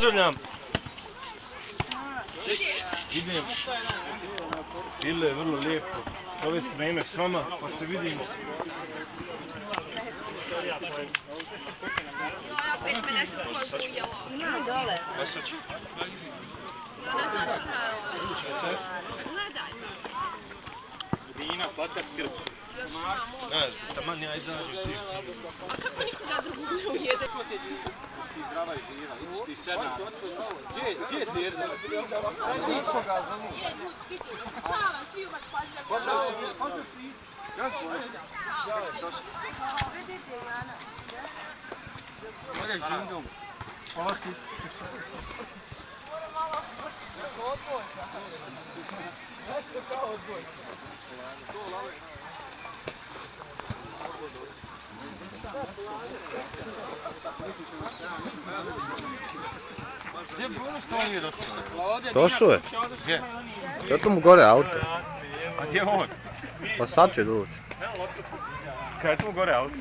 Pozdravljam. Idem. Bilo je vrlo lijepo provesti vrijeme s vama, pa se vidimo. Dina, plakat krp. Taman ja izađem ti. A kako nikoga drugog ne ujede? Si zdrava i živa, ideš ti sedam. Gdje je Terza? Nikoga za njim. Čava, svi umaš pozdravljamo. Pozdrav svi. Došli. Vidite, Jana. Moje žindom. Polaki. Odbojka. Nešto kao odbojka. Gdje Bruno što on nije došao? Došao je. Gdje? Zato mu gore auto. A gdje je on? Pa sad će doći. Kaj je tu gore auto?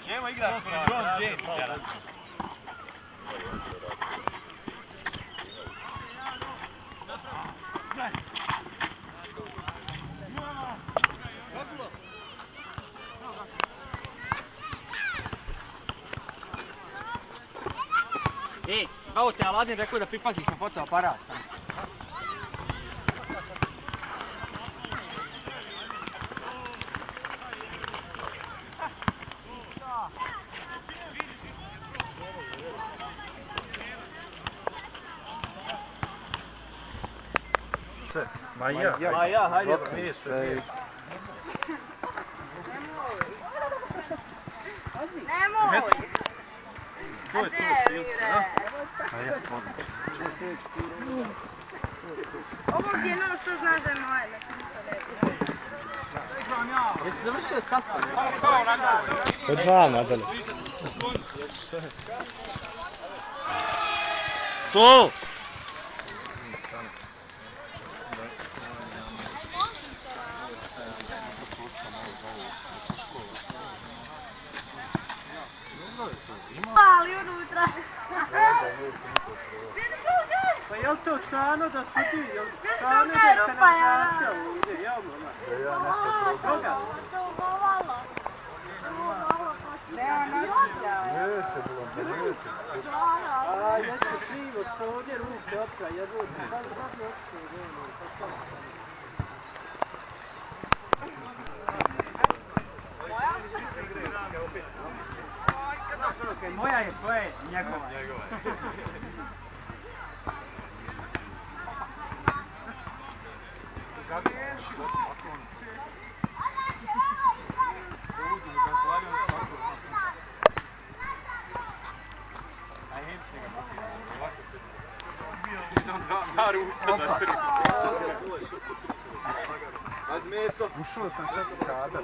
Idemo igrati s LeBron James. Ej, bravo te, Aladin rekao da pripatiš na fotoaparat. Maja, hajde. Nemoj! A Devire! Ovo ti je ono što znaš da je moje, znači ništa ne bi. Jesi završio sasvim? Od dva nadalje. To! Ali unutra! Pa jel to stvarno da su ti, jel stvarno da je kanalizacija ovdje, javno ona? Ja nešto Koga? Neće bilo, pa neće. A, jeste krivo, što ovdje ruke opra, jebote, baš mi osjećaju, ono, pa to. Moja je, tvoja je, njegova. Ušao sam sad u kadar.